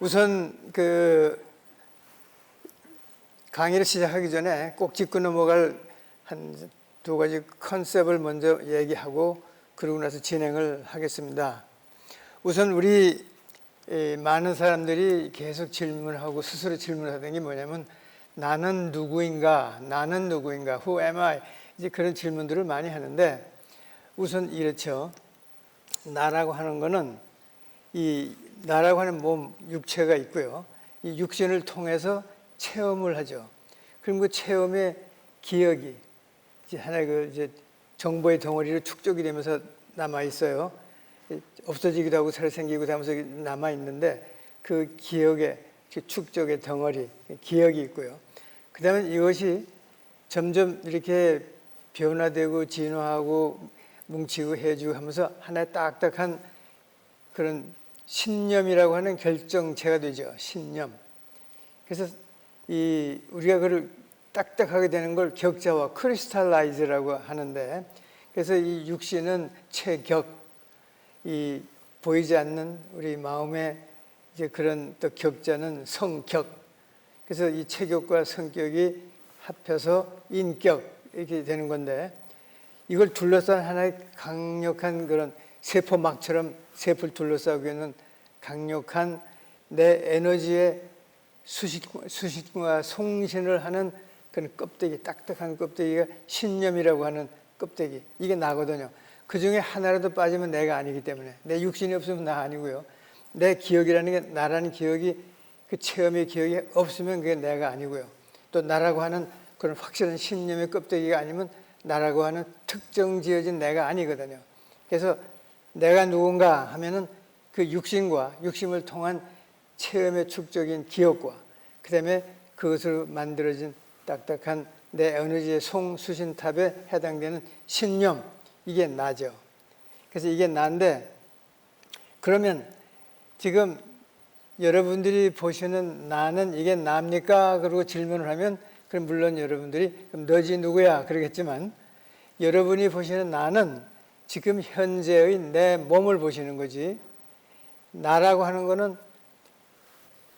우선 그 강의를 시작하기 전에 꼭 짚고 넘어갈 한 두 가지 컨셉을 먼저 얘기하고 그러고 나서 진행을 하겠습니다. 우선 우리 많은 사람들이 계속 질문하고 스스로 질문하던 게 뭐냐면 나는 누구인가? 나는 누구인가? Who am I? 이제 그런 질문들을 많이 하는데 우선 이렇죠. 나라고 하는 거는 이 나라고 하는 몸, 육체가 있고요. 이 육신을 통해서 체험을 하죠. 그럼 그 체험의 기억이 이제 하나의 그 이제 정보의 덩어리로 축적이 되면서 남아 있어요. 없어지기도 하고 새로 생기기도 하면서 남아 있는데 그 기억의 그 축적의 덩어리, 기억이 있고요. 그다음에 이것이 점점 이렇게 변화되고 진화하고 뭉치고 해지고 하면서 하나의 딱딱한 그런 신념이라고 하는 결정체가 되죠. 신념. 그래서 이 우리가 그걸 딱딱하게 되는 걸 격자화, 크리스탈라이즈라고 하는데, 그래서 이 육신은 체격, 이 보이지 않는 우리 마음의 이제 그런 또 격자는 성격. 그래서 이 체격과 성격이 합해서 인격 이렇게 되는 건데, 이걸 둘러싼 하나의 강력한 그런 세포막처럼 세포를 둘러싸고 있는 강력한 내 에너지의 수식과 송신을 하는 그런 껍데기, 딱딱한 껍데기가 신념이라고 하는 껍데기, 이게 나거든요. 그 중에 하나라도 빠지면 내가 아니기 때문에, 내 육신이 없으면 나 아니고요. 내 기억이라는 게, 나라는 기억이, 그 체험의 기억이 없으면 그게 내가 아니고요. 또 나라고 하는 그런 확실한 신념의 껍데기가 아니면 나라고 하는 특정 지어진 내가 아니거든요. 그래서 내가 누군가 하면은 그 육신과 육신을 통한 체험의 축적인 기억과 그 다음에 그것으로 만들어진 딱딱한 내 에너지의 송수신탑에 해당되는 신념, 이게 나죠. 그래서 이게 나인데, 그러면 지금 여러분들이 보시는 나는 이게 나입니까? 그러고 질문을 하면 그럼 물론 여러분들이 그럼 너지 누구야? 그러겠지만 여러분이 보시는 나는 지금 현재의 내 몸을 보시는 거지, 나라고 하는 거는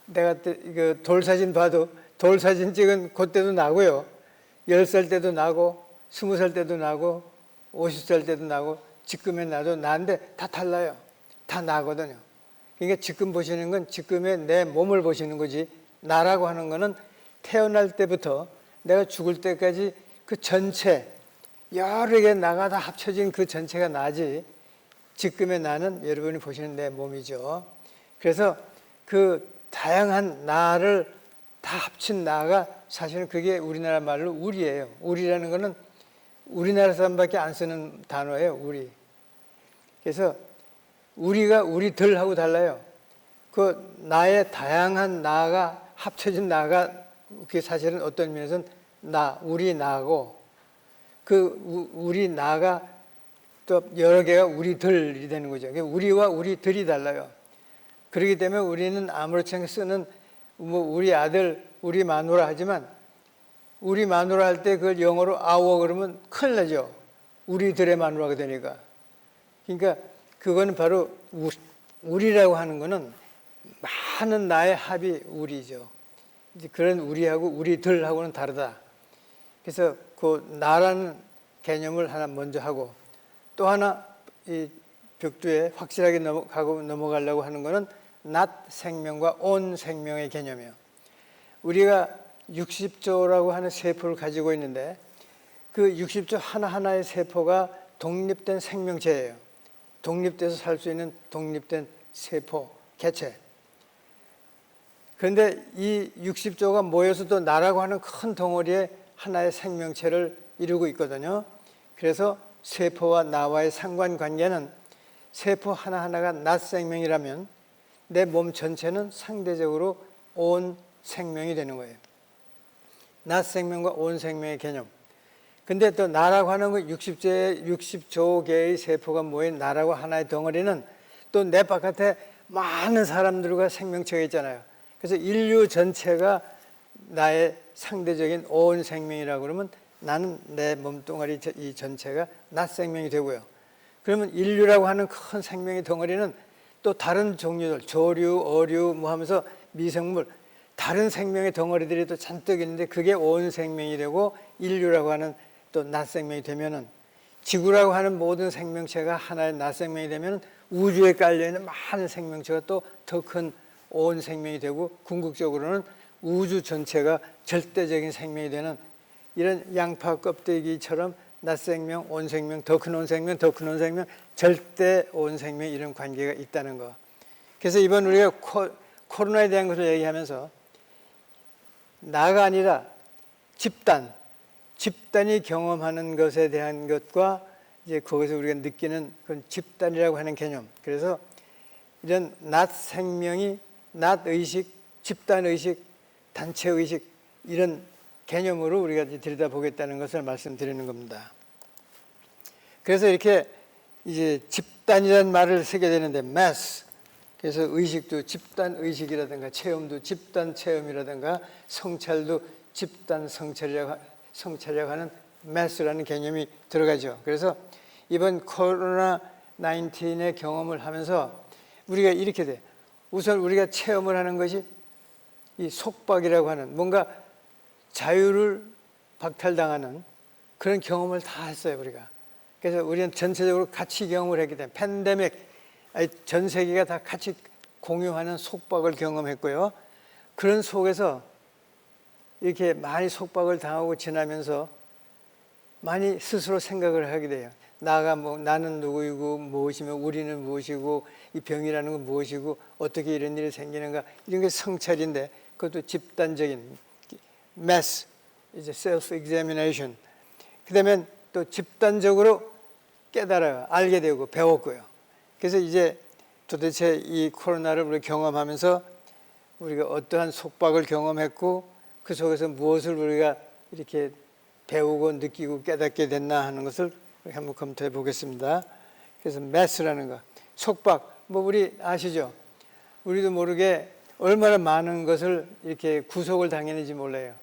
내가 이거 돌사진 봐도 돌사진 찍은 그때도 나고요. 10살 때도 나고 20살 때도 나고 50살 때도 나고 지금의 나도 나인데 다 달라요. 다 나거든요. 그러니까 지금 보시는 건 지금의 내 몸을 보시는 거지, 나라고 하는 거는 태어날 때부터 내가 죽을 때까지 그 전체 여러 개 나가 다 합쳐진 그 전체가 나지, 지금의 나는 여러분이 보시는 내 몸이죠. 그래서 그 다양한 나를 다 합친 나가 사실은 그게 우리나라 말로 우리예요. 우리라는 거는 우리나라 사람밖에 안 쓰는 단어예요. 우리. 그래서 우리가 우리들하고 달라요. 그 나의 다양한 나가 합쳐진 나가 그게 사실은 어떤 면에서는 나, 우리 나고, 그 우리 나가 또 여러 개가 우리들이 되는 거죠. 우리와 우리들이 달라요. 그렇기 때문에 우리는 아무렇지 않게 쓰는 뭐 우리 아들, 우리 마누라 하지만 우리 마누라 할 때 그걸 영어로 our 그러면 큰일 나죠. 우리들의 마누라가 되니까. 그러니까 그거는 바로 우리라고 하는 거는 많은 나의 합이 우리죠. 이제 그런 우리하고 우리들하고는 다르다. 그래서 그 나라는 개념을 하나 먼저 하고, 또 하나 이 벽두에 확실하게 넘어가려고 하는 거는 not 생명과 on 생명의 개념이에요. 우리가 60조라고 하는 세포를 가지고 있는데 그 60조 하나하나의 세포가 독립된 생명체예요. 독립돼서 살 수 있는 독립된 세포, 개체. 그런데 이 60조가 모여서 또 나라고 하는 큰 덩어리에 하나의 생명체를 이루고 있거든요. 그래서 세포와 나와의 상관관계는 세포 하나하나가 낫 생명이라면 내 몸 전체는 상대적으로 온 생명이 되는 거예요. 낫 생명과 온 생명의 개념. 근데 또 나라고 하는 그 60조 개의 세포가 모인 나라고 하나의 덩어리는 또 내 바깥에 많은 사람들과 생명체가 있잖아요. 그래서 인류 전체가 나의 상대적인 온 생명이라고 그러면 나는 내 몸뚱아리 이 전체가 낫 생명이 되고요. 그러면 인류라고 하는 큰 생명의 덩어리는 또 다른 종류들, 조류, 어류 뭐 하면서 미생물, 다른 생명의 덩어리들이 또 잔뜩 있는데 그게 온 생명이 되고 인류라고 하는 또 낫 생명이 되면은, 지구라고 하는 모든 생명체가 하나의 낫 생명이 되면 우주에 깔려있는 많은 생명체가 또 더 큰 온 생명이 되고, 궁극적으로는 우주 전체가 절대적인 생명이 되는, 이런 양파 껍데기처럼 낫 생명, 온 생명, 더 큰 온 생명, 더 큰 온 생명, 절대 온 생명, 이런 관계가 있다는 거. 그래서 이번 우리가 코로나에 대한 것을 얘기하면서 나가 아니라 집단이 경험하는 것에 대한 것과 이제 거기서 우리가 느끼는 그런 집단이라고 하는 개념. 그래서 이런 낫 생명이 낫 의식, 집단 의식, 단체 의식, 이런 개념으로 우리가 이제 들여다보겠다는 것을 말씀드리는 겁니다. 그래서 이렇게 이제 집단이라는 말을 쓰게 되는데, mass. 그래서 의식도 집단 의식이라든가, 체험도 집단 체험이라든가, 성찰도 집단 성찰이라고 하는 mass라는 개념이 들어가죠. 그래서 이번 코로나 19의 경험을 하면서 우리가 이렇게 돼. 우선 우리가 체험을 하는 것이 이 속박이라고 하는, 뭔가 자유를 박탈당하는 그런 경험을 다 했어요, 우리가. 그래서 우리는 전체적으로 같이 경험을 했기 때문에, 팬데믹, 전 세계가 다 같이 공유하는 속박을 경험했고요. 그런 속에서 이렇게 많이 속박을 당하고 지나면서 많이 스스로 생각을 하게 돼요. 나는 누구이고 무엇이며 우리는 무엇이고 이 병이라는 건 무엇이고 어떻게 이런 일이 생기는가, 이런 게 성찰인데, 그것도 집단적인 mass, 이제 self examination. 그다음에 또 집단적으로 깨달아요. 알게 되고 배웠고요. 그래서 이제 도대체 이 코로나를 우리가 경험하면서 우리가 어떠한 속박을 경험했고 그 속에서 무엇을 우리가 이렇게 배우고 느끼고 깨닫게 됐나 하는 것을 한번 검토해 보겠습니다. 그래서 mass라는 거, 속박, 뭐 우리 아시죠? 우리도 모르게 얼마나 많은 것을 이렇게 구속을 당했는지 몰라요.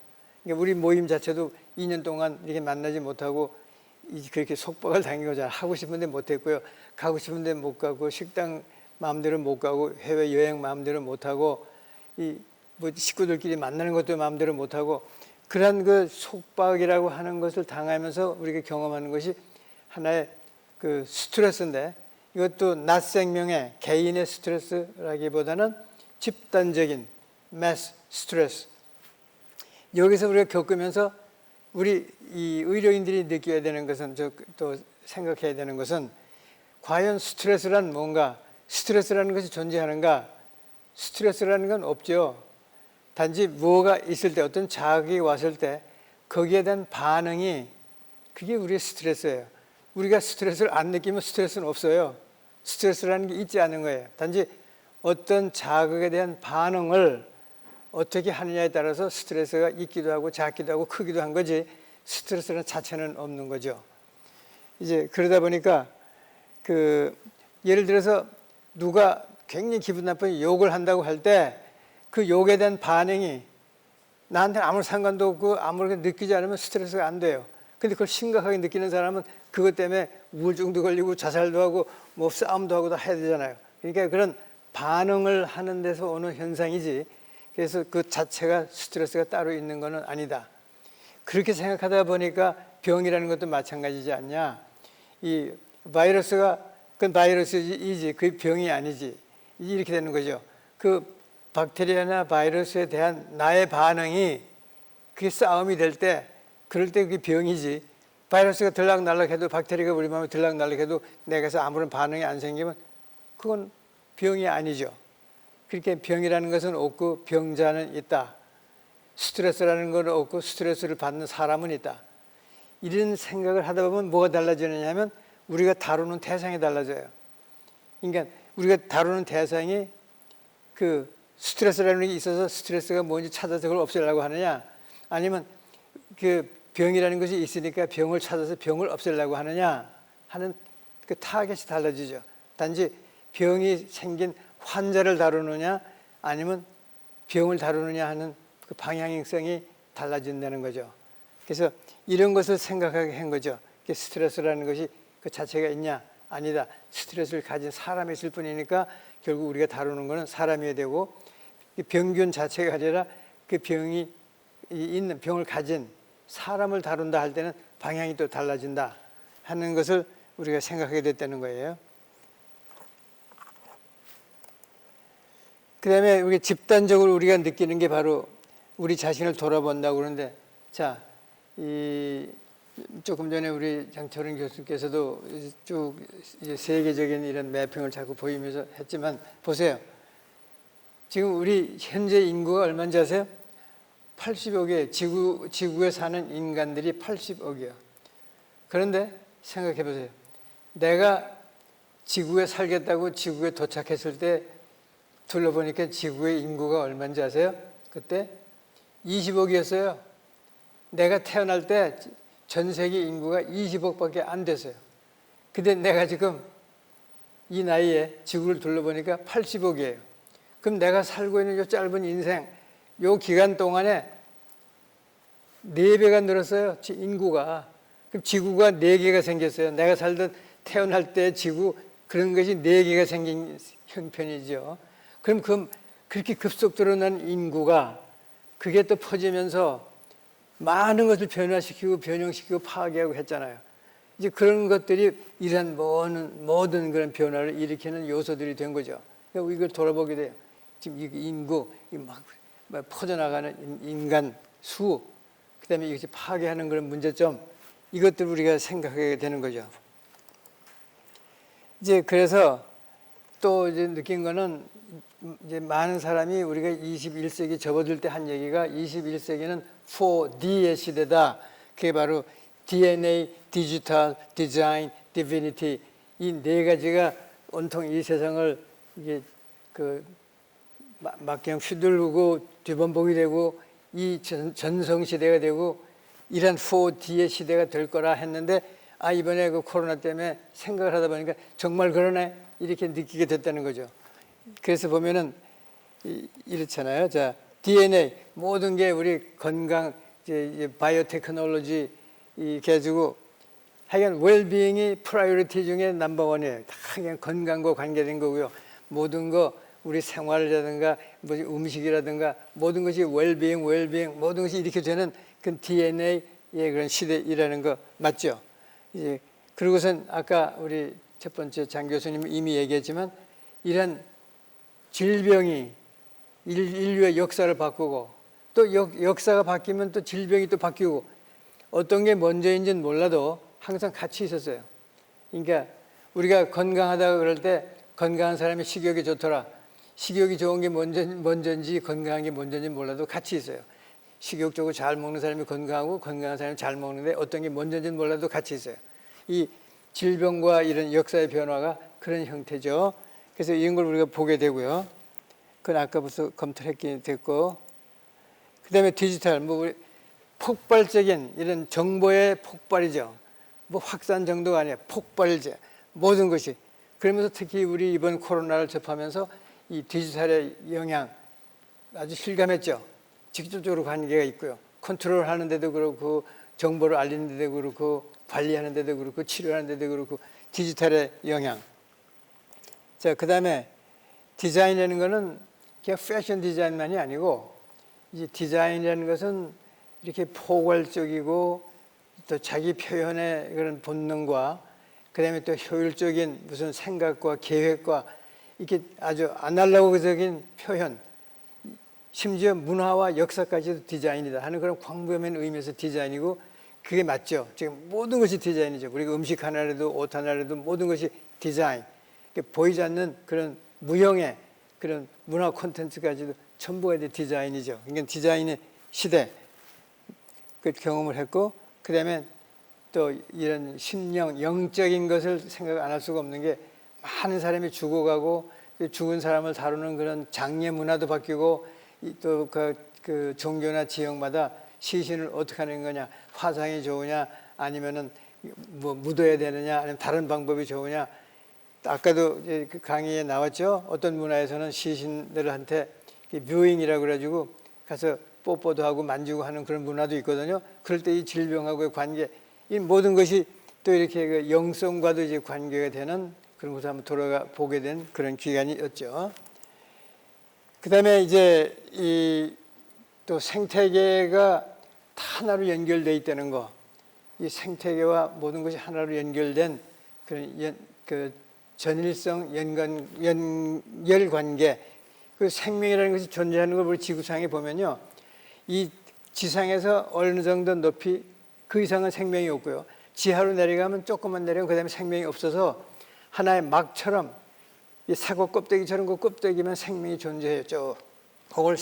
그러니까 우리 모임 자체도 2년 동안 이렇게 만나지 못하고 그렇게 속박을 당하고자 하고 싶은데 못했고요. 가고 싶은데 못 가고, 식당 마음대로 못 가고, 해외 여행 마음대로 못 하고, 뭐 식구들끼리 만나는 것도 마음대로 못 하고, 그런 그 속박이라고 하는 것을 당하면서 우리가 경험하는 것이 하나의 그 스트레스인데, 이것도 낫 생명의 개인의 스트레스라기보다는 집단적인 mass 스트레스. 여기서 우리가 겪으면서 우리 이 의료인들이 느껴야 되는 것은, 또 생각해야 되는 것은, 과연 스트레스란 뭔가, 스트레스라는 것이 존재하는가? 스트레스라는 건 없죠. 단지 뭐가 있을 때, 어떤 자극이 왔을 때 거기에 대한 반응이, 그게 우리의 스트레스예요. 우리가 스트레스를 안 느끼면 스트레스는 없어요. 스트레스라는 게 있지 않은 거예요. 단지 어떤 자극에 대한 반응을 어떻게 하느냐에 따라서 스트레스가 있기도 하고 작기도 하고 크기도 한 거지, 스트레스는 자체는 없는 거죠. 이제 그러다 보니까 예를 들어서 누가 굉장히 기분 나쁜 욕을 한다고 할 때 그 욕에 대한 반응이 나한테는 아무 상관도 없고 아무렇게 느끼지 않으면 스트레스가 안 돼요. 근데 그걸 심각하게 느끼는 사람은 그것 때문에 우울증도 걸리고 자살도 하고 뭐 싸움도 하고 다 해야 되잖아요. 그러니까 그런 반응을 하는 데서 오는 현상이지, 그래서 그 자체가 스트레스가 따로 있는 것은 아니다. 그렇게 생각하다 보니까 병이라는 것도 마찬가지지 않냐. 이 바이러스가 그건 바이러스이지 그 병이 아니지, 이렇게 되는 거죠. 그 박테리아나 바이러스에 대한 나의 반응이 그게 싸움이 될 때, 그럴 때 그게 병이지, 바이러스가 들락날락해도, 박테리아가 우리 몸에 들락날락해도 내가서 아무런 반응이 안 생기면 그건 병이 아니죠. 그렇게 병이라는 것은 없고 병자는 있다. 스트레스라는 건 없고 스트레스를 받는 사람은 있다. 이런 생각을 하다 보면 뭐가 달라지느냐 하면 우리가 다루는 대상이 달라져요. 그러니까 우리가 다루는 대상이 그 스트레스라는 게 있어서 스트레스가 뭔지 찾아서 그걸 없애려고 하느냐, 아니면 그 병이라는 것이 있으니까 병을 찾아서 병을 없애려고 하느냐 하는 그 타겟이 달라지죠. 단지 병이 생긴 환자를 다루느냐 아니면 병을 다루느냐 하는 그 방향성이 달라진다는 거죠. 그래서 이런 것을 생각하게 한 거죠. 스트레스라는 것이 그 자체가 있냐? 아니다. 스트레스를 가진 사람이 있을 뿐이니까 결국 우리가 다루는 거는 사람이어야 되고, 병균 자체가 아니라 그 병이 있는 병을 가진 사람을 다룬다 할 때는 방향이 또 달라진다 하는 것을 우리가 생각하게 됐다는 거예요. 그 다음에 우리 집단적으로 우리가 느끼는 게 바로 우리 자신을 돌아본다고 그러는데, 자, 조금 전에 우리 장철은 교수께서도 쭉 이제 세계적인 이런 매핑을 자꾸 보이면서 했지만, 보세요. 지금 우리 현재 인구가 얼마인지 아세요? 80억이에요. 지구에 사는 인간들이 80억이에요. 그런데 생각해 보세요. 내가 지구에 살겠다고 지구에 도착했을 때 둘러보니까 지구의 인구가 얼마인지 아세요? 그때 20억이었어요. 내가 태어날 때 전 세계 인구가 20억밖에 안 됐어요. 근데 내가 지금 이 나이에 지구를 둘러보니까 80억이에요. 그럼 내가 살고 있는 이 짧은 인생, 이 기간 동안에 4배가 늘었어요. 인구가. 그럼 지구가 4개가 생겼어요. 내가 살던 태어날 때 지구, 그런 것이 4개가 생긴 형편이죠. 그럼 그렇게 급속도로 난 인구가 그게 또 퍼지면서 많은 것을 변화시키고 변형시키고 파괴하고 했잖아요. 이제 그런 것들이 이런 모든 그런 변화를 일으키는 요소들이 된 거죠. 그러니까 이걸 돌아보게 돼요. 지금 이 인구, 막 퍼져나가는 인간 수, 그 다음에 이것이 파괴하는 그런 문제점, 이것들을 우리가 생각하게 되는 거죠. 이제 그래서 또 이제 느낀 거는, 이제 많은 사람이 우리가 21세기 접어들 때 한 얘기가 21세기는 4D의 시대다. 그게 바로 DNA, 디지털, 디자인, 디비니티, 이 4가지가 온통 이 세상을 이게 막경 휘두르고 뒤범벅이 되고 이 전성 시대가 되고 이런 4D의 시대가 될 거라 했는데, 이번에 그 코로나 때문에 생각을 하다 보니까 정말 그러네, 이렇게 느끼게 됐다는 거죠. 그래서 보면은 이렇잖아요. 자, DNA, 모든 게 우리 건강, 이제 바이오 테크놀로지 가지고 하여간 웰비잉이 프라이어리티 중에 넘버원이에요. 다 그냥 건강과 관계된 거고요. 모든 거 우리 생활이라든가 뭐 음식이라든가 모든 것이 웰비잉 모든 것이 이렇게 되는 그 DNA의 그런 시대이라는 거 맞죠? 이제 그리고선 아까 우리 첫 번째 장 교수님 이미 얘기했지만, 이런 질병이 인류의 역사를 바꾸고, 또 역사가 바뀌면 또 질병이 또 바뀌고, 어떤 게 먼저인지는 몰라도 항상 같이 있었어요. 그러니까 우리가 건강하다고 그럴 때 건강한 사람이 식욕이 좋더라. 식욕이 좋은 게 먼저인지 건강한 게 먼저인지 몰라도 같이 있어요. 식욕 좋고 잘 먹는 사람이 건강하고 건강한 사람이 잘 먹는데 어떤 게 먼저인지는 몰라도 같이 있어요. 이 질병과 이런 역사의 변화가 그런 형태죠. 그래서 이런 걸 우리가 보게 되고요. 그건 아까부터 검토를 했기 됐고, 그 다음에 디지털, 우리 폭발적인 이런 정보의 폭발이죠. 확산 정도가 아니라 폭발제, 모든 것이. 그러면서 특히 우리 이번 코로나를 접하면서 이 디지털의 영향 아주 실감했죠. 직접적으로 관계가 있고요. 컨트롤 하는 데도 그렇고, 정보를 알리는 데도 그렇고, 관리하는 데도 그렇고, 치료하는 데도 그렇고, 디지털의 영향. 자, 그 다음에 디자인이라는 거는 그냥 패션 디자인만이 아니고, 이제 디자인이라는 것은 이렇게 포괄적이고 또 자기 표현의 그런 본능과, 그 다음에 또 효율적인 무슨 생각과 계획과 이렇게 아주 아날로그적인 표현, 심지어 문화와 역사까지도 디자인이다 하는 그런 광범위한 의미에서 디자인이고, 그게 맞죠. 지금 모든 것이 디자인이죠. 우리가 음식 하나라도 옷 하나라도 모든 것이 디자인. 보이지 않는 그런 무형의 그런 문화 콘텐츠까지도 전부가 이제 디자인이죠. 그러니까 디자인의 시대, 그 경험을 했고, 그 다음에 또 이런 심령, 영적인 것을 생각 안 할 수가 없는 게, 많은 사람이 죽어가고 죽은 사람을 다루는 그런 장례 문화도 바뀌고, 또 그 종교나 지역마다 시신을 어떻게 하는 거냐, 화상이 좋으냐, 아니면은 뭐 묻어야 되느냐, 아니면 다른 방법이 좋으냐. 아까도 이제 그 강의에 나왔죠. 어떤 문화에서는 시신들한테 뷰잉이라고 그래가지고 가서 뽀뽀도 하고 만지고 하는 그런 문화도 있거든요. 그럴 때 이 질병하고의 관계, 이 모든 것이 또 이렇게 그 영성과도 이제 관계가 되는 그런 곳을 한번 돌아가 보게 된 그런 기간이었죠. 그 다음에 이제 이 또 생태계가 다 하나로 연결되어 있다는 거, 이 생태계와 모든 것이 하나로 연결된 그런 그 전일성 연결 관계, 그 생명이라는 것이 존재하는 걸 우리 지구상에 보면요, 이 지상에서 어느 정도 높이 그 이상은 생명이 없고요, 지하로 내려가면 조금만 내려가면 그 다음에 생명이 없어서 하나의 막처럼 이 사과 껍데기처럼 그 껍데기만 생명이 존재했죠. 그걸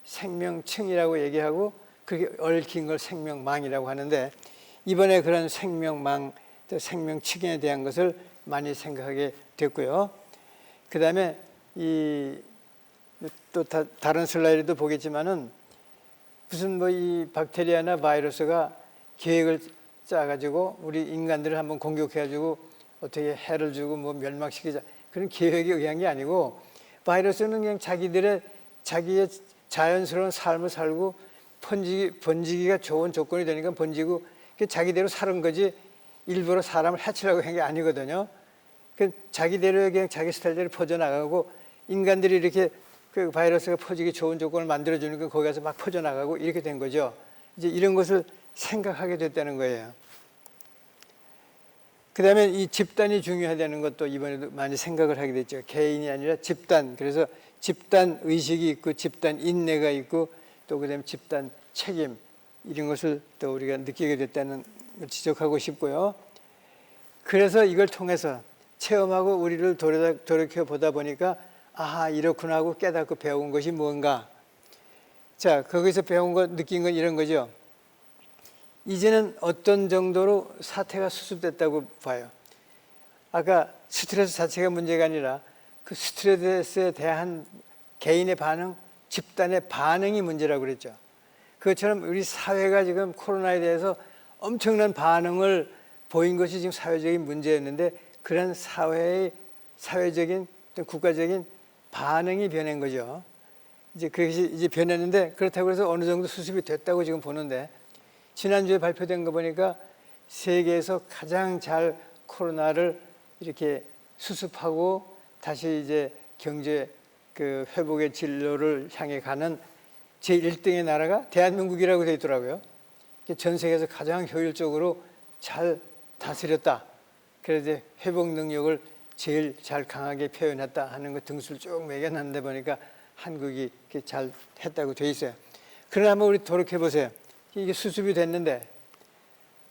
생명층이라고 얘기하고 그게 얽힌 걸 생명망이라고 하는데, 이번에 그런 생명망, 생명층에 대한 것을 많이 생각하게 됐고요. 그 다음에 또 다른 슬라이드도 보겠지만은 무슨 뭐 이 박테리아나 바이러스가 계획을 짜가지고 우리 인간들을 한번 공격해가지고 어떻게 해를 주고 뭐 멸망시키자, 그런 계획에 의한 게 아니고, 바이러스는 그냥 자기의 자연스러운 삶을 살고 번지기가 좋은 조건이 되니까 번지고 자기대로 사는 거지 일부러 사람을 해치려고 한 게 아니거든요. 그 자기대로 그냥 자기 스타일대로 퍼져나가고, 인간들이 이렇게 그 바이러스가 퍼지기 좋은 조건을 만들어주니까 거기 가서 막 퍼져나가고 이렇게 된 거죠. 이제 이런 것을 생각하게 됐다는 거예요. 그 다음에 이 집단이 중요하다는 것도 이번에도 많이 생각을 하게 됐죠. 개인이 아니라 집단. 그래서 집단 의식이 있고 집단 인내가 있고 또 그다음에 집단 책임, 이런 것을 또 우리가 느끼게 됐다는 걸 지적하고 싶고요. 그래서 이걸 통해서 체험하고 우리를 돌이켜 보다 보니까 아하, 이렇구나 하고 깨닫고 배운 것이 뭔가. 자, 거기서 배운 것, 느낀 건 이런 거죠. 이제는 어떤 정도로 사태가 수습됐다고 봐요. 아까 스트레스 자체가 문제가 아니라 그 스트레스에 대한 개인의 반응, 집단의 반응이 문제라고 그랬죠. 그것처럼 우리 사회가 지금 코로나에 대해서 엄청난 반응을 보인 것이 지금 사회적인 문제였는데, 그런 사회적인 또 국가적인 반응이 변한 거죠. 이제 그것이 이제 변했는데, 그렇다고 해서 어느 정도 수습이 됐다고 지금 보는데, 지난주에 발표된 거 보니까 세계에서 가장 잘 코로나를 이렇게 수습하고 다시 이제 경제 그 회복의 진로를 향해 가는 제1등의 나라가 대한민국이라고 되어 있더라고요. 전 세계에서 가장 효율적으로 잘 다스렸다. 그래서 회복 능력을 제일 잘 강하게 표현했다 하는 거 등수를 쭉 매겨놨는데 보니까 한국이 이렇게 잘 했다고 되어 있어요. 그러나 한번 우리 돌이켜 보세요. 이게 수습이 됐는데,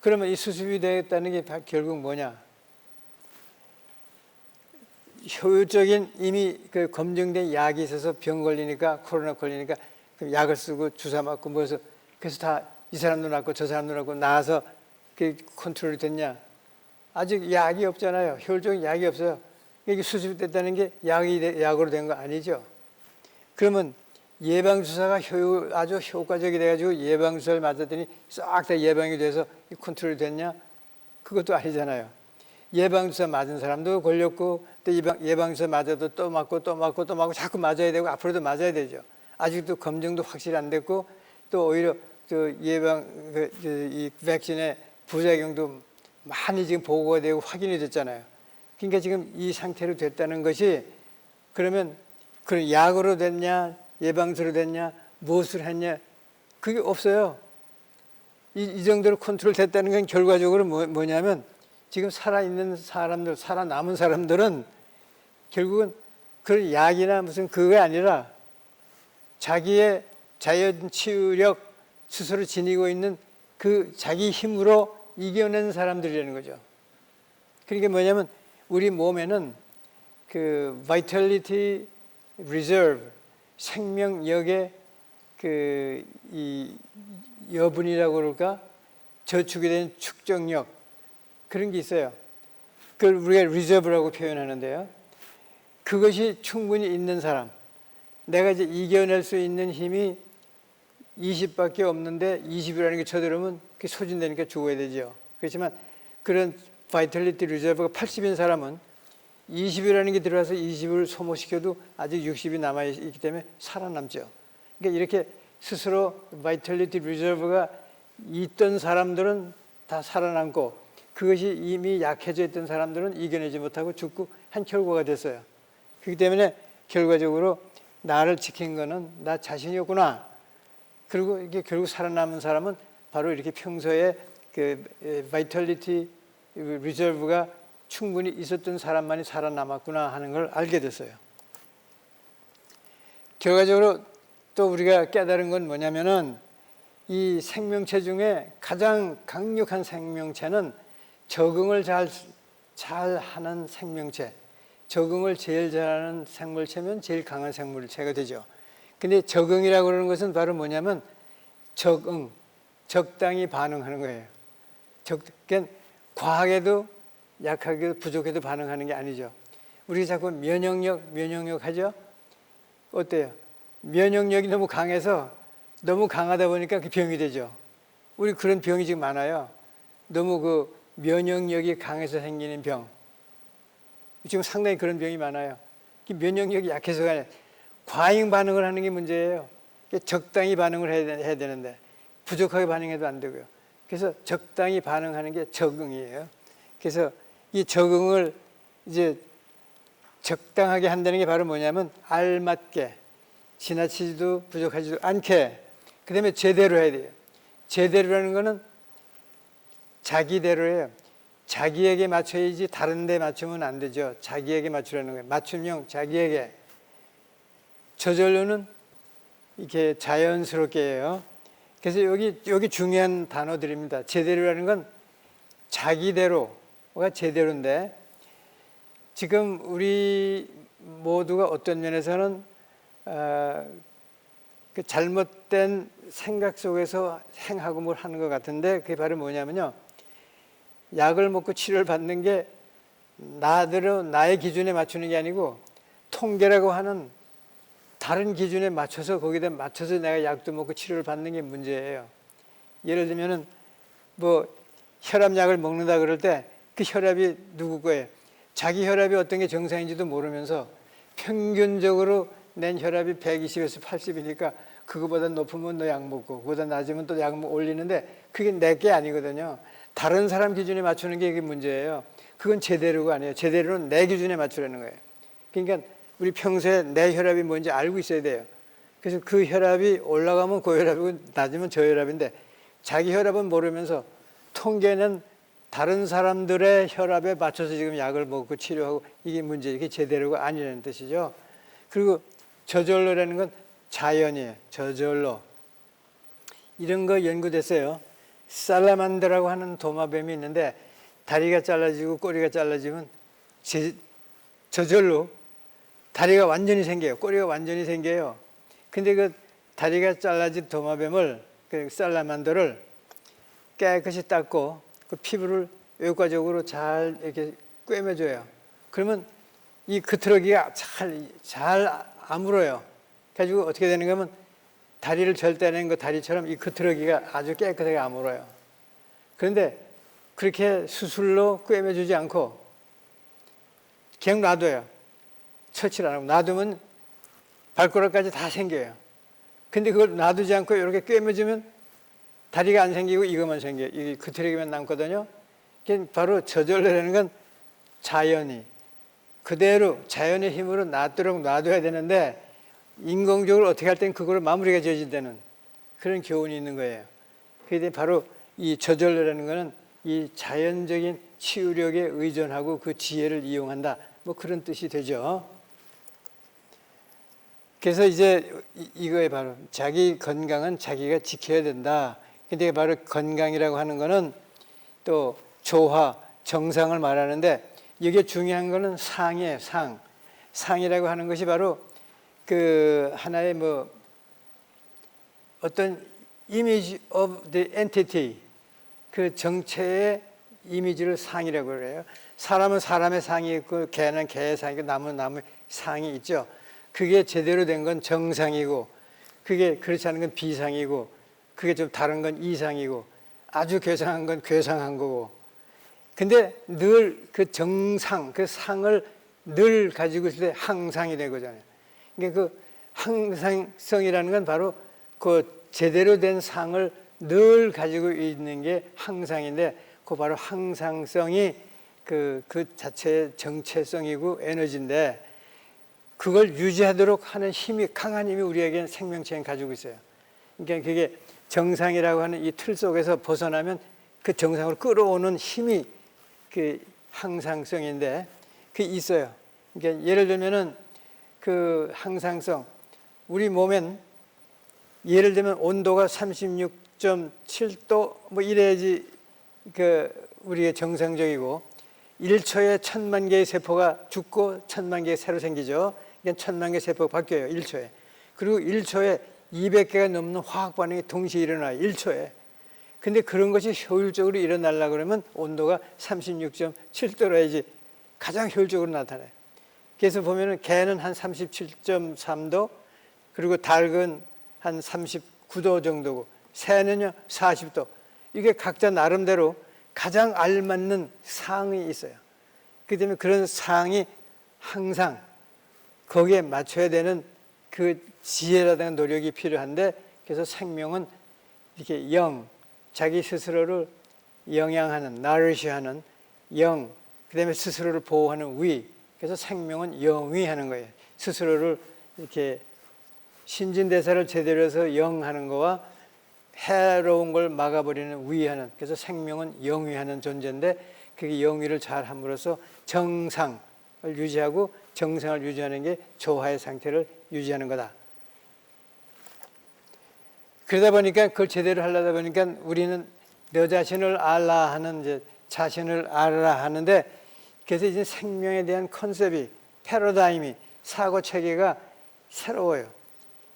그러면 이 수습이 됐다는 게 결국 뭐냐? 효율적인 이미 그 검증된 약이 있어서 병 걸리니까, 코로나 걸리니까 약을 쓰고 주사 맞고 뭐해서 그래서 다 이 사람도 낫고 저 사람도 낫고 나아서 그게 컨트롤이 됐냐? 아직 약이 없잖아요. 효율적인 약이 없어요. 이게 수습이 됐다는 게 약으로 된 거 아니죠. 그러면 예방주사가 아주 효과적이 돼가지고 예방주사를 맞았더니 싹 다 예방이 돼서 컨트롤이 됐냐? 그것도 아니잖아요. 예방주사 맞은 사람도 걸렸고, 또 예방주사 맞아도 또 맞고 또 맞고 또 맞고 자꾸 맞아야 되고 앞으로도 맞아야 되죠. 아직도 검증도 확실히 안 됐고, 또 오히려 이 백신의 부작용도 많이 지금 보고가 되고 확인이 됐잖아요. 그러니까 지금 이 상태로 됐다는 것이, 그러면 그런 약으로 됐냐, 예방주사로 됐냐, 무엇을 했냐, 그게 없어요. 이 정도로 컨트롤 됐다는 건 결과적으로 뭐냐면, 지금 살아있는 사람들, 살아남은 사람들은 결국은 그런 약이나 무슨 그게 아니라 자기의 자연 치유력 스스로 지니고 있는 그 자기 힘으로 이겨낸 사람들이라는 거죠. 그러니까 뭐냐면 우리 몸에는 그 vitality reserve, 생명력의 그 이 여분이라고 그럴까, 저축이 된 축적력, 그런 게 있어요. 그걸 우리가 리저브라고 표현하는데요. 그것이 충분히 있는 사람, 내가 이제 이겨낼 수 있는 힘이 20밖에 없는데 20이라는 게 쳐들어오면 그게 소진되니까 죽어야 되죠. 그렇지만 그런 바이탈리티 리저브가 80인 사람은 20이라는 게 들어와서 20을 소모시켜도 아직 60이 남아있기 때문에 살아남죠. 그러니까 이렇게 스스로 바이탈리티 리저브가 있던 사람들은 다 살아남고, 그것이 이미 약해져 있던 사람들은 이겨내지 못하고 죽고 한 결과가 됐어요. 그렇기 때문에 결과적으로 나를 지킨 거는 나 자신이었구나. 그리고 이게 결국 살아남은 사람은 바로 이렇게 평소에 그 바이탈리티 리저브가 충분히 있었던 사람만이 살아남았구나 하는 걸 알게 됐어요. 결과적으로 또 우리가 깨달은 건 뭐냐면은 이 생명체 중에 가장 강력한 생명체는 적응을 잘 하는 생명체, 적응을 제일 잘하는 생물체면 제일 강한 생물체가 되죠. 근데 적응이라고 그러는 것은 바로 뭐냐면 적응, 적당히 반응하는 거예요. 그러니까 과하게도 약하게도 부족해도 반응하는 게 아니죠. 우리 자꾸 면역력 하죠? 어때요? 면역력이 너무 강해서 너무 강하다 보니까 그 병이 되죠. 우리 그런 병이 지금 많아요. 너무 그 면역력이 강해서 생기는 병. 지금 상당히 그런 병이 많아요. 면역력이 약해서가 아니라 과잉 반응을 하는 게 문제예요. 적당히 반응을 해야 되는데 부족하게 반응해도 안 되고요. 그래서 적당히 반응하는 게 적응이에요. 그래서 이 적응을 이제 적당하게 한다는 게 바로 뭐냐면 알맞게 지나치지도 부족하지도 않게 그 다음에 제대로 해야 돼요. 제대로라는 거는 자기대로예요. 자기에게 맞춰야지 다른 데 맞추면 안 되죠. 자기에게 맞추라는 거예요. 맞춤형 자기에게. 저절로는 이렇게 자연스럽게 해요. 그래서 여기 중요한 단어들입니다. 제대로라는 건 자기대로가 제대로인데 지금 우리 모두가 어떤 면에서는 그 잘못된 생각 속에서 행하고 뭘 하는 것 같은데 그게 바로 뭐냐면요. 약을 먹고 치료를 받는 게 나대로 나의 기준에 맞추는 게 아니고 통계라고 하는 다른 기준에 맞춰서 거기다 맞춰서 내가 약도 먹고 치료를 받는 게 문제예요. 예를 들면은 뭐 혈압약을 먹는다 그럴 때 그 혈압이 누구 거예요? 자기 혈압이 어떤 게 정상인지도 모르면서 평균적으로 낸 혈압이 120에서 80이니까 그거보다 높으면 너 약 먹고 그거보다 낮으면 또 약 올리는데 그게 내 게 아니거든요. 다른 사람 기준에 맞추는 게 이게 문제예요. 그건 제대로가 아니에요. 제대로는 내 기준에 맞추라는 거예요. 그러니까 우리 평소에 내 혈압이 뭔지 알고 있어야 돼요. 그래서 그 혈압이 올라가면 그 혈압이고 낮으면 저 혈압인데 자기 혈압은 모르면서 통계는 다른 사람들의 혈압에 맞춰서 지금 약을 먹고 치료하고 이게 문제, 이게 제대로가 아니라는 뜻이죠. 그리고 저절로라는 건 자연이에요. 저절로. 이런 거 연구됐어요. 살라만드라고 하는 도마뱀이 있는데 다리가 잘라지고 꼬리가 잘라지면 저절로 다리가 완전히 생겨요. 꼬리가 완전히 생겨요. 근데 그 다리가 잘라진 도마뱀을, 그 살라만드를 깨끗이 닦고 그 피부를 외과적으로 잘 이렇게 꿰매줘요. 그러면 이 그트러기가 잘 아물어요. 그래가지고 어떻게 되는가 하면 다리를 절단한 그 다리처럼 이 그트러기가 아주 깨끗하게 아물어요. 그런데 그렇게 수술로 꿰매주지 않고 그냥 놔둬요. 처치를 안 하고 놔두면 발가락까지 다 생겨요. 근데 그걸 놔두지 않고 이렇게 꿰매주면 다리가 안 생기고 이것만 생겨요. 이 그트러기만 남거든요. 바로 저절로라는 건 자연이 그대로 자연의 힘으로 놔두도록 놔둬야 되는데 인공적으로 어떻게 할 땐 그거를 마무리가 지어진다는 그런 교훈이 있는 거예요. 그게 바로 이 저절로라는 거는 이 자연적인 치유력에 의존하고 그 지혜를 이용한다. 뭐 그런 뜻이 되죠. 그래서 이제 이거에 바로 자기 건강은 자기가 지켜야 된다. 근데 바로 건강이라고 하는 거는 또 조화, 정상을 말하는데 이게 중요한 거는 상이에요. 상이라고 하는 것이 바로 그 하나의 뭐 어떤 image of the entity 그 정체의 이미지를 상이라고 그래요. 사람은 사람의 상이 있고 개는 개의 상이 있고 나무는 나무의 상이 있죠. 그게 제대로 된 건 정상이고 그게 그렇지 않은 건 비상이고 그게 좀 다른 건 이상이고 아주 괴상한 건 괴상한 거고 근데 늘 그 정상, 그 상을 늘 가지고 있을 때 항상이 되거든요. 그러니까 그 항상성이라는 건 바로 그 제대로 된 상을 늘 가지고 있는 게 항상인데 그 바로 항상성이 그 자체의 정체성이고 에너지인데 그걸 유지하도록 하는 힘이 강한 힘이 우리에게는 생명체는 가지고 있어요. 그러니까 그게 정상이라고 하는 이 틀 속에서 벗어나면 그 정상으로 끌어오는 힘이 그 항상성인데 그게 있어요. 그러니까 예를 들면은 그 항상성 우리 몸엔 예를 들면 온도가 36.7도 뭐 이래야지 그 우리의 정상적이고 1초에 1000만 개의 세포가 죽고 1000만 개의 새로 생기죠. 그러니까 1000만 개의 세포가 바뀌어요. 1초에. 그리고 1초에 200개가 넘는 화학 반응이 동시에 일어나요. 1초에. 근데 그런 것이 효율적으로 일어나려고 그러면 온도가 36.7도로 해야지 가장 효율적으로 나타나요. 그래서 보면은 개는 한 37.3도 그리고 닭은 한 39도 정도고 새는요 40도. 이게 각자 나름대로 가장 알맞는 상이 있어요. 그렇기 때문에 그런 상이 항상 거기에 맞춰야 되는 그 지혜라든가 노력이 필요한데 그래서 생명은 이렇게 영, 자기 스스로를 영양하는, nourish하는 영, 그 다음에 스스로를 보호하는 위. 그래서 생명은 영위하는 거예요. 스스로를 이렇게 신진대사를 제대로 해서 영하는 거와 해로운 걸 막아버리는 위하는, 그래서 생명은 영위하는 존재인데 그게 영위를 잘 함으로써 정상을 유지하고 정상을 유지하는 게 조화의 상태를 유지하는 거다. 그러다 보니까 그걸 제대로 하려다 보니까 우리는 너 자신을 알라 하는 이제 자신을 알라 하는데 그래서 이제 생명에 대한 컨셉이 패러다임이 사고 체계가 새로워요.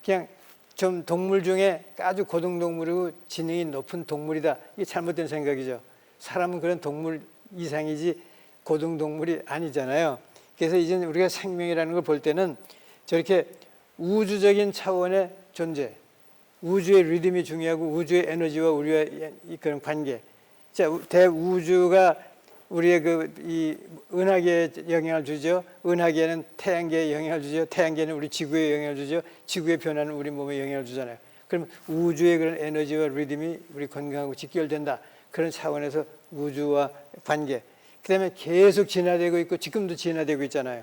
그냥 좀 동물 중에 아주 고등동물이고 지능이 높은 동물이다. 이게 잘못된 생각이죠. 사람은 그런 동물 이상이지 고등동물이 아니잖아요. 그래서 이제 우리가 생명이라는 걸 볼 때는 저렇게 우주적인 차원의 존재, 우주의 리듬이 중요하고 우주의 에너지와 우리의 그런 관계. 자, 대우주가 우리의 이 은하계에 영향을 주죠. 은하계는 태양계에 영향을 주죠. 태양계는 우리 지구에 영향을 주죠. 지구의 변화는 우리 몸에 영향을 주잖아요. 그러면 우주의 그런 에너지와 리듬이 우리 건강하고 직결된다. 그런 차원에서 우주와 관계. 그다음에 계속 진화되고 있고 지금도 진화되고 있잖아요.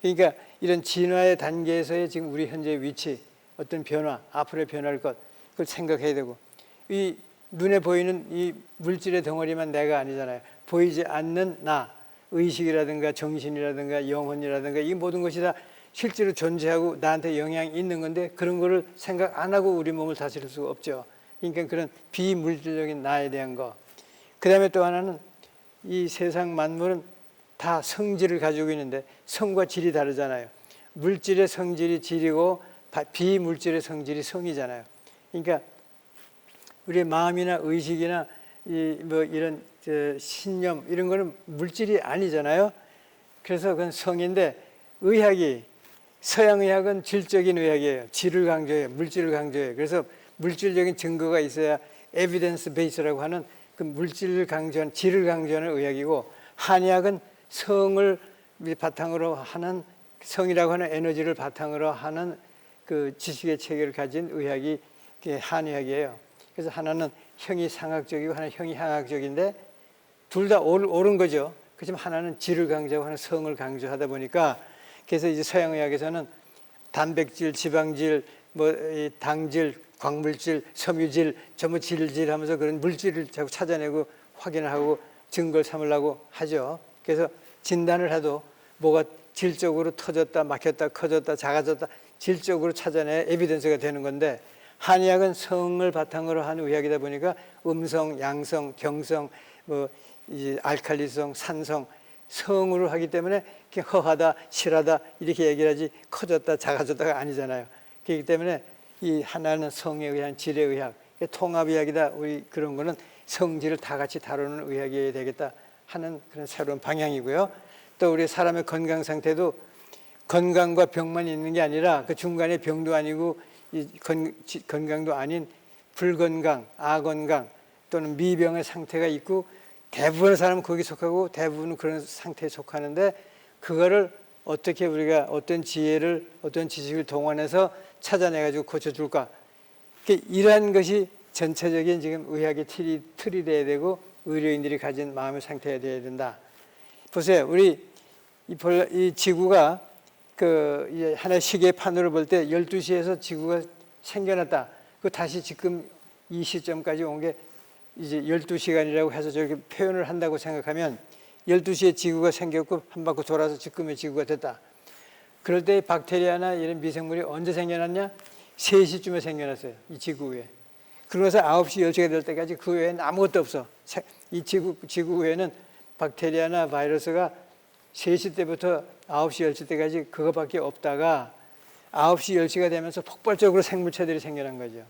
그러니까 이런 진화의 단계에서의 지금 우리 현재의 위치, 어떤 변화, 앞으로의 변화할 것, 그걸 생각해야 되고 이 눈에 보이는 이 물질의 덩어리만 내가 아니잖아요. 보이지 않는 나, 의식이라든가 정신이라든가 영혼이라든가 이 모든 것이 다 실제로 존재하고 나한테 영향이 있는 건데 그런 거를 생각 안 하고 우리 몸을 다스릴 수가 없죠. 그러니까 그런 비물질적인 나에 대한 거. 그 다음에 또 하나는 이 세상 만물은 다 성질을 가지고 있는데 성과 질이 다르잖아요. 물질의 성질이 질이고 비물질의 성질이 성이잖아요. 그러니까 우리의 마음이나 의식이나 이런 신념 이런 거는 물질이 아니잖아요. 그래서 그건 성인데 의학이 서양 의학은 질적인 의학이에요. 질을 강조해요. 물질을 강조해요. 그래서 물질적인 증거가 있어야 에비던스 베이스라고 하는 그 물질을 강조한 질을 강조하는 의학이고 한의학은 성을 바탕으로 하는 성이라고 하는 에너지를 바탕으로 하는 그 지식의 체계를 가진 의학이 한의학이에요. 그래서 하나는 형이 상학적이고 하나는 형이 향학적인데 둘 다 옳은 거죠. 그렇지만 하나는 질을 강조하고 하나는 성을 강조하다 보니까 그래서 이제 서양의학에서는 단백질, 지방질, 당질, 광물질, 섬유질, 전부 질질 하면서 그런 물질을 자꾸 찾아내고 확인을 하고 증거를 삼으려고 하죠. 그래서 진단을 해도 뭐가 질적으로 터졌다, 막혔다, 커졌다, 작아졌다 질적으로 찾아내 에비던스가 되는 건데 한의학은 성을 바탕으로 한 의학이다 보니까 음성, 양성, 경성, 이제 알칼리성, 산성, 성으로 하기 때문에 허하다, 실하다 이렇게 얘기를 하지 커졌다, 작아졌다가 아니잖아요. 그렇기 때문에 이 하나는 성에 의한 질에 의학, 통합의학이다. 우리 그런 거는 성질을 다 같이 다루는 의학이어야 되겠다 하는 그런 새로운 방향이고요. 또 우리 사람의 건강 상태도 건강과 병만 있는 게 아니라 그 중간에 병도 아니고 건강도 아닌 불건강, 아건강 또는 미병의 상태가 있고 대부분의 사람은 거기 속하고 대부분은 그런 상태에 속하는데 그거를 어떻게 우리가 어떤 지혜를 어떤 지식을 동원해서 찾아내가지고 고쳐줄까 이러한 것이 전체적인 지금 의학의 틀이 돼야 되고 의료인들이 가진 마음의 상태가 되어야 된다. 보세요. 우리 이 지구가 이제 하나의 시계판으로 볼 때 12시에서 지구가 생겨났다. 그 다시 지금 이 시점까지 온 게 이제 12시간이라고 해서 저렇게 표현을 한다고 생각하면 12시에 지구가 생겼고 한 바퀴 돌아서 지금의 지구가 됐다. 그럴 때 박테리아나 이런 미생물이 언제 생겨났냐? 3시쯤에 생겨났어요. 이 지구 위에. 그러고서 9시, 10시가 될 때까지 그 외에는 아무것도 없어. 이 지구 위에는 박테리아나 바이러스가 3시 때부터 9시, 10시 때까지 그거밖에 없다가 9시, 10시가 되면서 폭발적으로 생물체들이 생겨난 거죠.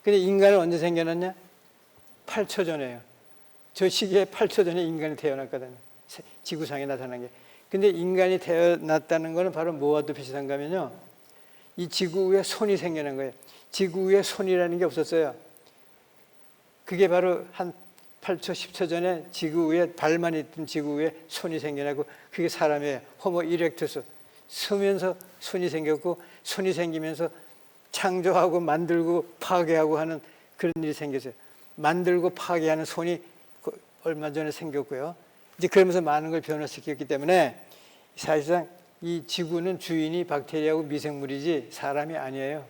근데 인간은 언제 생겨났냐? 8초 전에요. 저 시기에 8초 전에 인간이 태어났거든요. 지구상에 나타난 게. 근데 인간이 태어났다는 것은 바로 뭐와도 비슷한가 하면요. 이 지구 위에 손이 생겨난 거예요. 지구 위에 손이라는 게 없었어요. 그게 바로 한 8초, 10초 전에 지구 위에 발만 있던 지구 위에 손이 생겨나고 그게 사람이에요. 호모 이렉투스. 서면서 손이 생겼고 손이 생기면서 창조하고 만들고 파괴하고 하는 그런 일이 생겼어요. 만들고 파괴하는 손이 얼마 전에 생겼고요. 이제 그러면서 많은 걸 변화시켰기 때문에 사실상 이 지구는 주인이 박테리아하고 미생물이지 사람이 아니에요.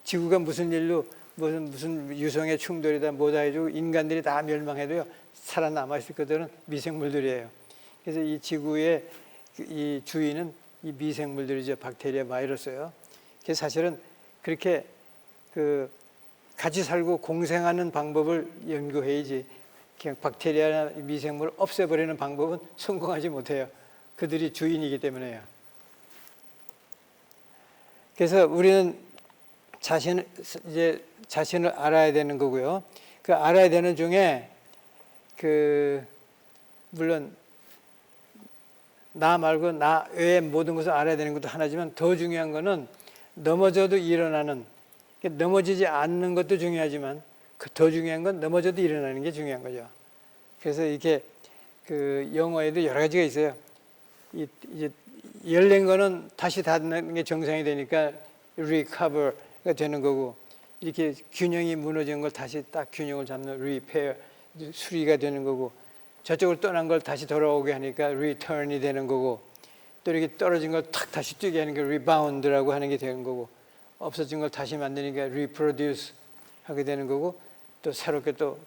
지구가 무슨 일로 무슨 유성의 충돌이다 뭐다 해도 인간들이 다 멸망해도요 살아남아 있을 것들은 미생물들이에요. 그래서 이 지구의 이 주인은 이 미생물들이죠. 박테리아, 바이러스예요. 그래서 사실은 그렇게 같이 살고 공생하는 방법을 연구해야지 그냥 박테리아나 미생물을 없애버리는 방법은 성공하지 못해요. 그들이 주인이기 때문에요. 그래서 우리는 자신을 알아야 되는 거고요. 그 알아야 되는 중에 물론 나 말고 나 외의 모든 것을 알아야 되는 것도 하나지만 더 중요한 거는 넘어져도 일어나는, 넘어지지 않는 것도 중요하지만 더 중요한 건 넘어져도 일어나는 게 중요한 거죠. 그래서 이렇게 영어에도 여러 가지가 있어요. 이제 열린 거는 다시 닫는 게 정상이 되니까 recover가 되는 거고, 이렇게 균형이 무너진 걸 다시 딱 균형을 잡는 repair, 수리가 되는 거고, 저쪽으로 떠난 걸 다시 돌아오게 하니까 return이 되는 거고, 또 이렇게 떨어진 걸 탁 다시 뛰게 하는 게 rebound라고 하는 게 되는 거고, 없어진 걸 다시 만드니까 reproduce 하게 되는 거고, 또 새롭게 또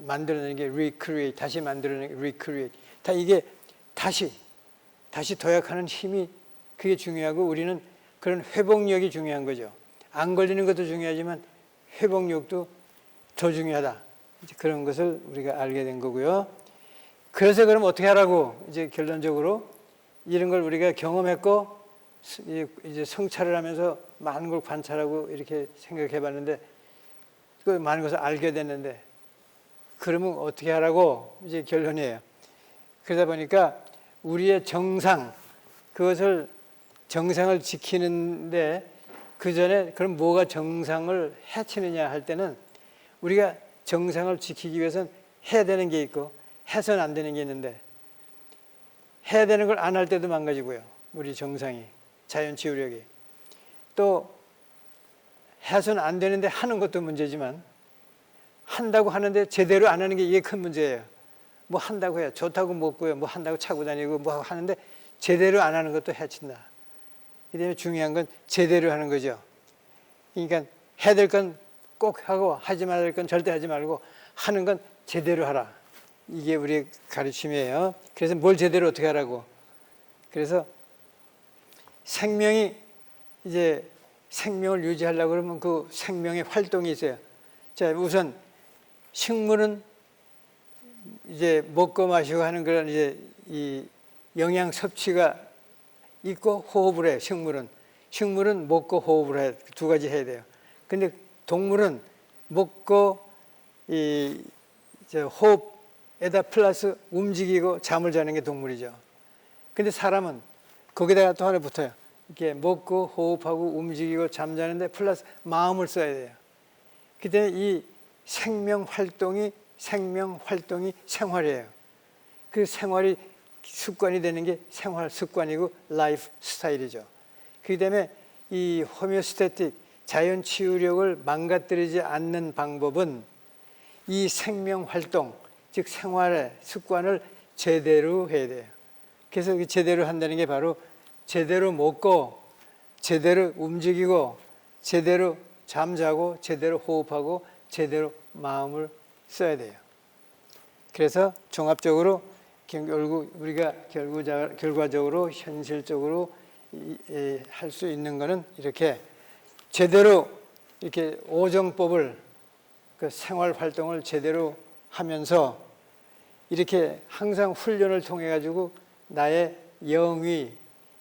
만들어내는 게 recreate, 다시 만들어내는 게 recreate. 다 이게 다시 도약하는 힘이 그게 중요하고, 우리는 그런 회복력이 중요한 거죠. 안 걸리는 것도 중요하지만 회복력도 더 중요하다. 이제 그런 것을 우리가 알게 된 거고요. 그래서 그럼 어떻게 하라고? 이제 결론적으로 이런 걸 우리가 경험했고 이제 성찰을 하면서 많은 걸 관찰하고 이렇게 생각해 봤는데 그 많은 것을 알게 됐는데 그러면 어떻게 하라고? 이제 결론이에요. 그러다 보니까 우리의 정상, 그것을 정상을 지키는데 그 전에 그럼 뭐가 정상을 해치느냐 할 때는 우리가 정상을 지키기 위해서는 해야 되는 게 있고 해서는 안 되는 게 있는데, 해야 되는 걸 안 할 때도 망가지고요. 우리 정상이, 자연 치유력이. 또 해서는 안 되는데 하는 것도 문제지만 한다고 하는데 제대로 안 하는 게 이게 큰 문제예요. 뭐 한다고 해요. 좋다고 먹고요. 뭐 한다고 차고 다니고 뭐 하는데 제대로 안 하는 것도 해친다. 그다음에 중요한 건 제대로 하는 거죠. 그러니까 해야 될 건 꼭 하고 하지 말아야 될 건 절대 하지 말고 하는 건 제대로 하라. 이게 우리의 가르침이에요. 그래서 뭘 제대로 어떻게 하라고. 그래서 생명이 이제 생명을 유지하려고 그러면 그 생명의 활동이 있어요. 자, 우선 식물은 이제 먹고 마시고 하는 그런 이제 이 영양 섭취가 있고 호흡을 해요. 식물은 먹고 호흡을 해요. 두 가지 해야 돼요. 근데 동물은 먹고 호흡에다 플러스 움직이고 잠을 자는 게 동물이죠. 근데 사람은 거기다가 또 하나 붙어요. 이렇게 먹고 호흡하고 움직이고 잠자는데 플러스 마음을 써야 돼요. 그때 이 생명 활동이 생활이에요. 그 생활이 습관이 되는 게 생활 습관이고 라이프 스타일이죠. 그렇기 때문에 이 호미오스태틱 자연 치유력을 망가뜨리지 않는 방법은 이 생명 활동, 즉 생활의 습관을 제대로 해야 돼요. 그래서 제대로 한다는 게 바로 제대로 먹고 제대로 움직이고 제대로 잠자고 제대로 호흡하고 제대로 마음을 써야 돼요. 그래서 종합적으로 결국 우리가 결과적으로 현실적으로 할 수 있는 거는 이렇게 제대로 이렇게 오정법을 그 생활 활동을 제대로 하면서 이렇게 항상 훈련을 통해 가지고 나의 영위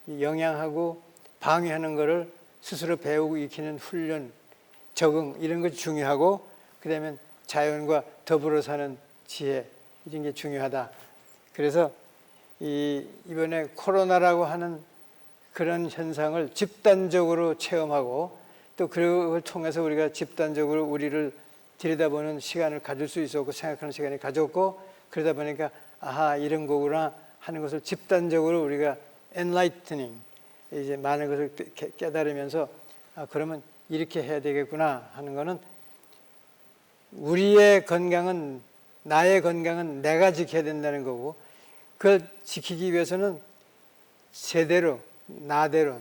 영양하고 방해하는 것을 스스로 배우고 익히는 훈련, 적응 이런 것이 중요하고 그다음에 자연과 더불어 사는 지혜 이런 게 중요하다. 그래서 이번에 코로나라고 하는 그런 현상을 집단적으로 체험하고 또 그걸 통해서 우리가 집단적으로 우리를 들여다보는 시간을 가질 수 있었고 생각하는 시간을 가졌고 그러다 보니까 아하 이런 거구나 하는 것을 집단적으로 우리가 enlightening 이제 많은 것을 깨달으면서 그러면 이렇게 해야 되겠구나 하는 거는 우리의 건강은 나의 건강은 내가 지켜야 된다는 거고 그걸 지키기 위해서는 제대로 나대로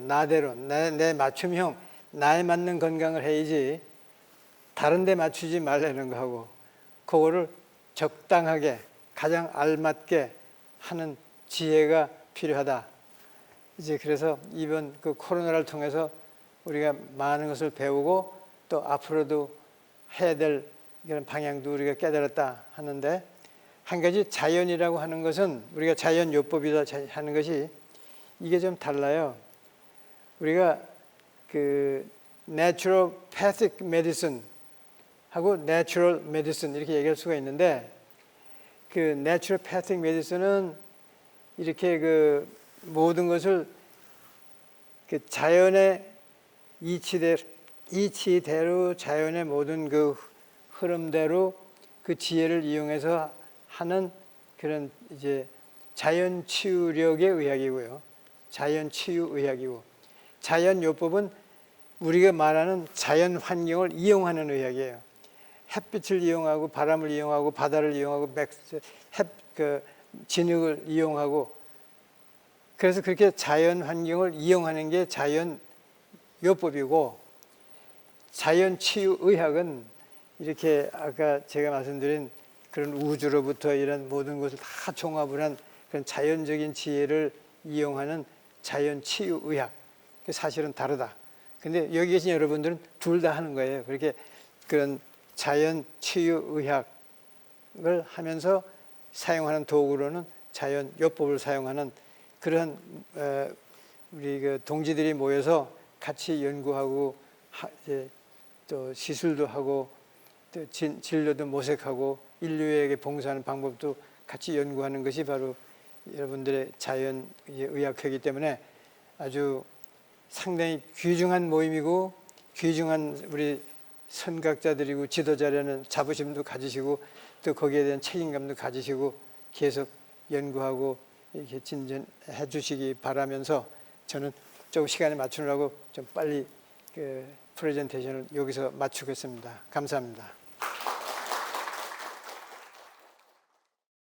내 맞춤형 나에 맞는 건강을 해야지 다른 데 맞추지 말라는 거 하고 그거를 적당하게 가장 알맞게 하는 지혜가 필요하다. 이제 그래서 이번 그 코로나를 통해서 우리가 많은 것을 배우고 또 앞으로도 해야 될 이런 방향도 우리가 깨달았다 하는데 한 가지 자연이라고 하는 것은 우리가 자연요법이다 하는 것이 이게 좀 달라요. 우리가 그 naturopathic medicine 하고 natural medicine 이렇게 얘기할 수가 있는데 그 naturopathic medicine은 이렇게 그 모든 것을 그 자연의 이치대로 자연의 모든 그 흐름대로 그 지혜를 이용해서 하는 그런 이제 자연 치유력의 의학이고요. 자연 치유 의학이고 자연요법은 우리가 말하는 자연 환경을 이용하는 의학이에요. 햇빛을 이용하고 바람을 이용하고 바다를 이용하고 진흙을 이용하고 그래서 그렇게 자연 환경을 이용하는 게 자연요법이고 자연 치유 의학은 이렇게 아까 제가 말씀드린 그런 우주로부터 이런 모든 것을 다 종합을 한 그런 자연적인 지혜를 이용하는 자연 치유 의학. 사실은 다르다. 근데 여기 계신 여러분들은 둘 다 하는 거예요. 그렇게 그런 자연 치유 의학을 하면서 사용하는 도구로는 자연 요법을 사용하는 그런 우리 그 동지들이 모여서 같이 연구하고 또 시술도 하고 또 진료도 모색하고 인류에게 봉사하는 방법도 같이 연구하는 것이 바로 여러분들의 자연 의학회이기 때문에 아주 상당히 귀중한 모임이고 귀중한 우리 선각자들이고 지도자라는 자부심도 가지시고 또 거기에 대한 책임감도 가지시고 계속 연구하고 이렇게 진전해 주시기 바라면서 저는 조금 시간에 맞추느라고 좀 빨리 그 프레젠테이션을 여기서 마치겠습니다. 감사합니다.